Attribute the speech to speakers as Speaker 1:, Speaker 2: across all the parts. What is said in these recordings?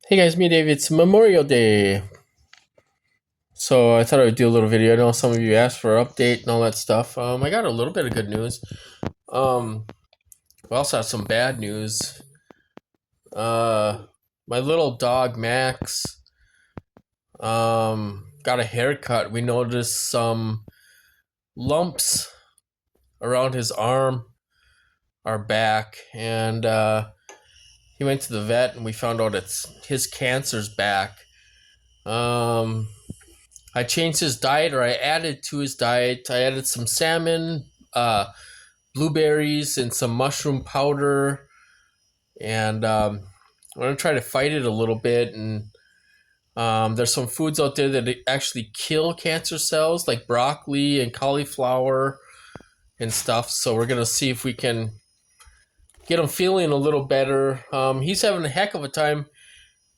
Speaker 1: Hey guys, me Dave. It's Memorial Day, so I thought I would do a little video. I know some of you asked for an update and all that stuff. I got a little bit of good news. Um, we also have some bad news. Uh, my little dog Max got a haircut. We noticed some lumps around his arm, our back, and he went to the vet, and we found out it's his cancer's back. Um, I changed his diet, or I added to his diet. I added some salmon, blueberries, and some mushroom powder. And I'm going to try to fight it a little bit. And there's some foods out there that actually kill cancer cells, like broccoli and cauliflower and stuff. So we're going to see if we can get him feeling a little better. He's having a heck of a time.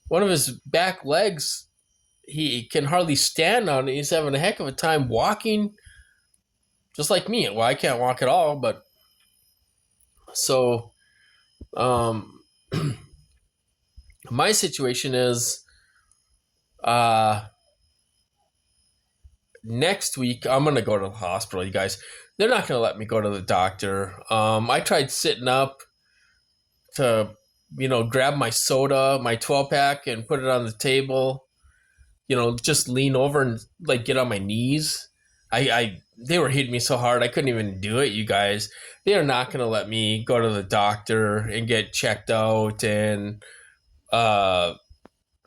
Speaker 1: One of his back legs, he can hardly stand on it. He's having a heck of a time walking, just like me. Well, I can't walk at all, but so um, my situation is uh, next week I'm gonna go to the hospital. You guys, they're not gonna let me go to the doctor. I tried sitting up to, grab my soda, my 12 pack, and put it on the table. Just lean over and like get on my knees. I they were hitting me so hard I couldn't even do it, you guys. They are not gonna let me go to the doctor and get checked out and uh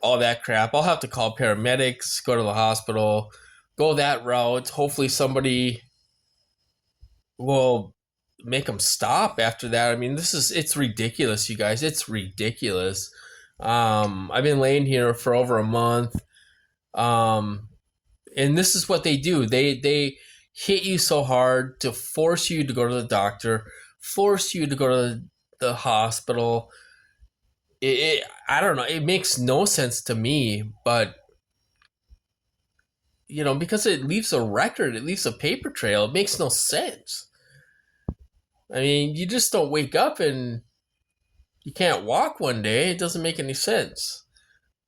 Speaker 1: all that crap. I'll have to call paramedics, go to the hospital, go that route. Hopefully somebody will make them stop after that. I mean, it's ridiculous, you guys. It's ridiculous. I've been laying here for over a month. Um and this is what they do. They hit you so hard to force you to go to the doctor, force you to go to the hospital. I don't know. It makes no sense to me, but because it leaves a record, it leaves a paper trail. It makes no sense. I mean, you just don't wake up and you can't walk one day. It doesn't make any sense.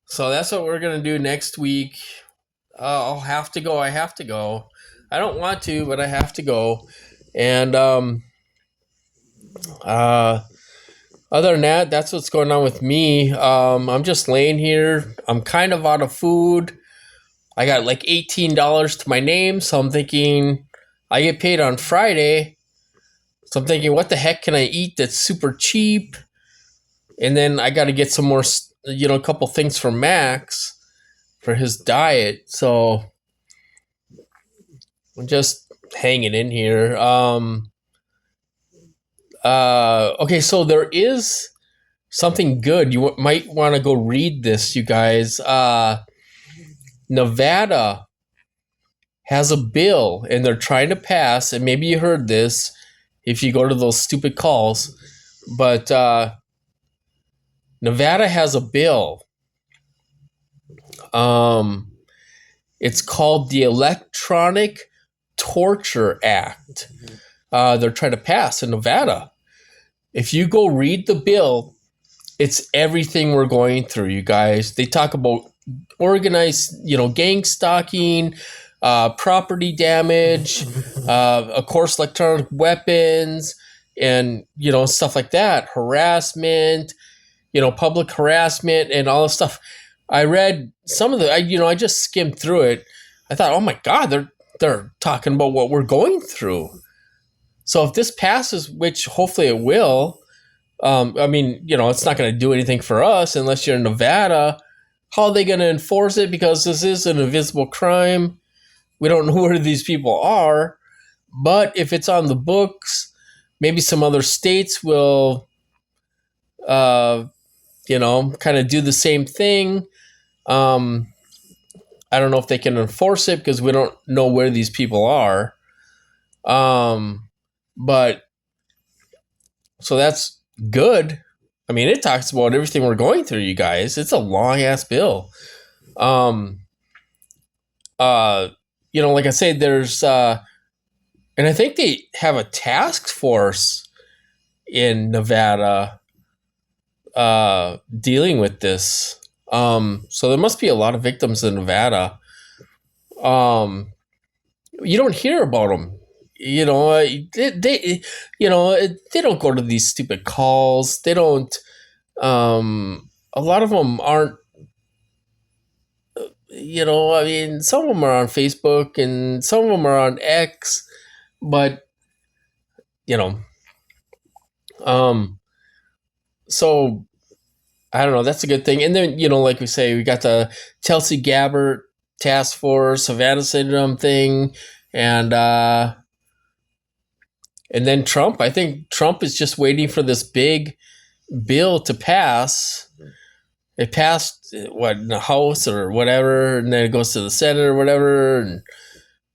Speaker 1: So that's what we're gonna do next week. I'll have to go. I have to go. I don't want to, but I have to go. And uh, other than that, that's what's going on with me. I'm just laying here. I'm kind of out of food. I got like $18 to my name, so I'm thinking I get paid on Friday. So I'm thinking, what the heck can I eat that's super cheap? And then I got to get some more, a couple things for Max for his diet. So I'm just hanging in here. Okay, so there is something good. You might want to go read this, you guys. Nevada has a bill, and they're trying to pass, and maybe you heard this if you go to those stupid calls, but Nevada has a bill. It's called the Electronic Torture Act. They're trying to pass in Nevada. If you go read the bill, it's everything we're going through, you guys. They talk about organized, gang stalking, property damage, of course, electronic weapons, and stuff like that, harassment, public harassment, and all this stuff. I read some of I just skimmed through it. I thought, oh my God, they're talking about what we're going through. So if this passes, which hopefully it will, I mean, it's not going to do anything for us unless you're in Nevada. How are they going to enforce it? Because this is an invisible crime. We don't know where these people are. But if it's on the books, maybe some other states will, kind of do the same thing. I don't know if they can enforce it because we don't know where these people are. But so that's good. I mean, it talks about everything we're going through, you guys. It's a long ass bill. Um, like I said, there's, and I think they have a task force in Nevada. dealing with this. So there must be a lot of victims in Nevada. You don't hear about them. They don't go to these stupid calls. They don't. A lot of them aren't. I mean, some of them are on Facebook and some of them are on X, but you know, so I don't know. That's a good thing. And then like we say, we got the Tulsi Gabbard task force, Savannah syndrome thing, and then Trump. I think Trump is just waiting for this big bill to pass. It passed in the House or whatever, and then it goes to the Senate or whatever, and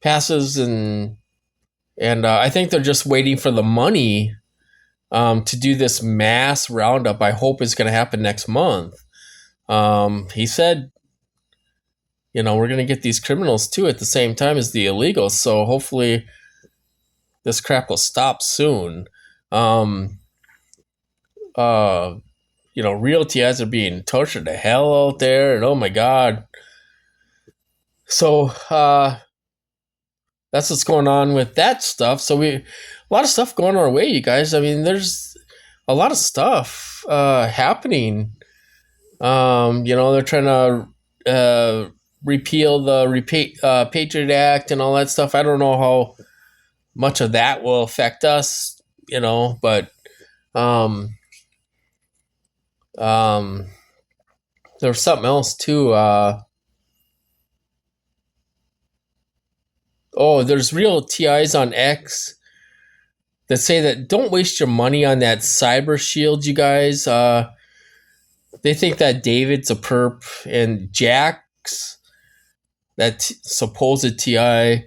Speaker 1: passes, and I think they're just waiting for the money to do this mass roundup. I hope it's going to happen next month. He said, we're going to get these criminals too at the same time as the illegals. So hopefully this crap will stop soon. Real TIs are being tortured to hell out there, and oh my God. So that's what's going on with that stuff. So a lot of stuff going our way, you guys. I mean, there's a lot of stuff happening. They're trying to repeal the Patriot Act and all that stuff. I don't know how much of that will affect us, but there's something else too. There's real TIs on X that say that don't waste your money on that cyber shield, you guys. They think that David's a perp, and Jax, that supposed TI,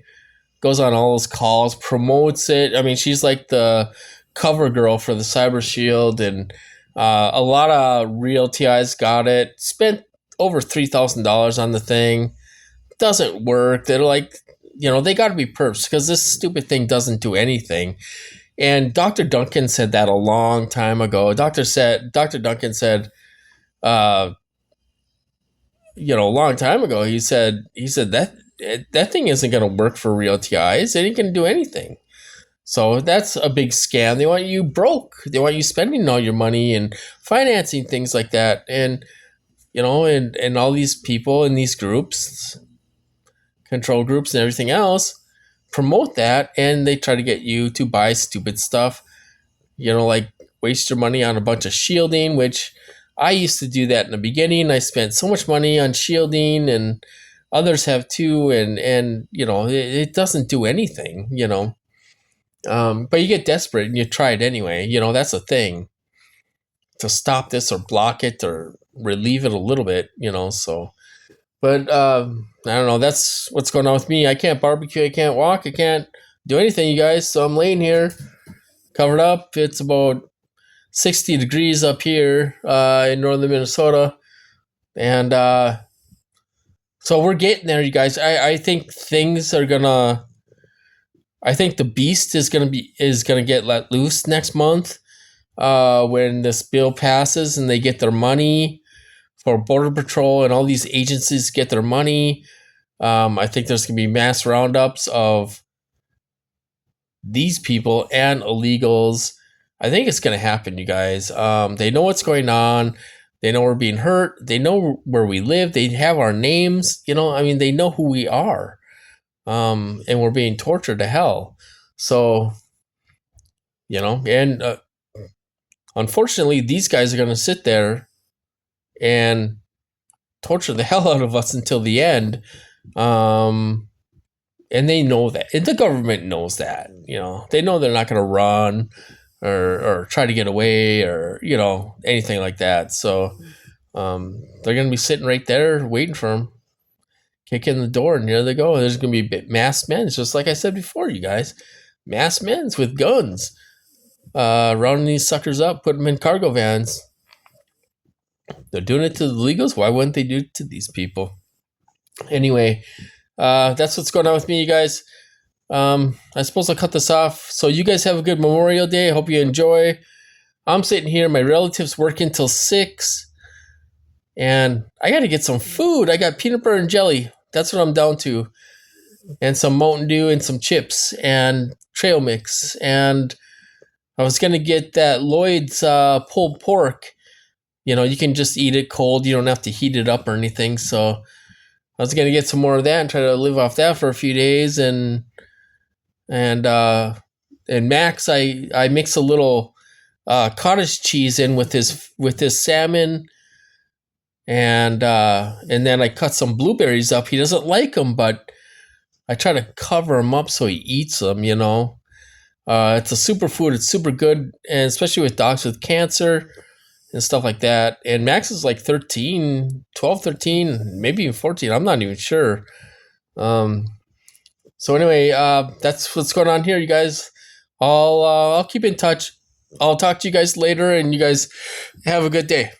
Speaker 1: goes on all those calls, promotes it. I mean, she's like the cover girl for the cyber shield, and a lot of real TIs got it. Spent over $3,000 on the thing. Doesn't work. They're like, they got to be perps because this stupid thing doesn't do anything. And Dr. Duncan said that a long time ago. Dr. Duncan said, a long time ago, he said that thing isn't going to work for real TIs. It ain't going to do anything. So that's a big scam. They want you broke. They want you spending all your money and financing things like that. And, and all these people in these groups, control groups and everything else, promote that, and they try to get you to buy stupid stuff, like waste your money on a bunch of shielding, which I used to do that in the beginning. I spent so much money on shielding, and others have too, and it doesn't do anything, but you get desperate and you try it anyway. That's a thing, to stop this or block it or relieve it a little bit, so. But I don't know. That's what's going on with me. I can't barbecue. I can't walk. I can't do anything, you guys. So I'm laying here, covered up. It's about 60 degrees up here in northern Minnesota. And so we're getting there, you guys. I think things are going to... I think the beast is gonna get let loose next month when this bill passes and they get their money for Border Patrol, and all these agencies get their money. I think there's going to be mass roundups of these people and illegals. I think it's going to happen, you guys. They know what's going on. They know we're being hurt. They know where we live. They have our names. They know who we are. And we're being tortured to hell. So, and unfortunately, these guys are going to sit there and torture the hell out of us until the end. And they know that. And the government knows that. They know they're not going to run or try to get away or, anything like that. So they're going to be sitting right there waiting for them. Kick in the door, and there they go. There's going to be masked men, just like I said before, you guys. Masked men with guns. Rounding these suckers up, putting them in cargo vans. They're doing it to the illegals. Why wouldn't they do it to these people? Anyway, that's what's going on with me, you guys. I suppose I'll cut this off. So you guys have a good Memorial Day. I hope you enjoy. I'm sitting here. My relatives working till 6. And I got to get some food. I got peanut butter and jelly. That's what I'm down to. And some Mountain Dew and some chips and trail mix. And I was going to get that Lloyd's pulled pork. You know, you can just eat it cold. You don't have to heat it up or anything. So I was going to get some more of that and try to live off that for a few days. And Max, I mix a little cottage cheese in with his salmon. And then I cut some blueberries up. He doesn't like them, but I try to cover him up so he eats them, you know. It's a superfood. It's super good, and especially with dogs with cancer and stuff like that. And Max is like 13, 12, 13, maybe even 14. I'm not even sure. So anyway, that's what's going on here, you guys. I'll keep in touch. I'll talk to you guys later, and you guys have a good day.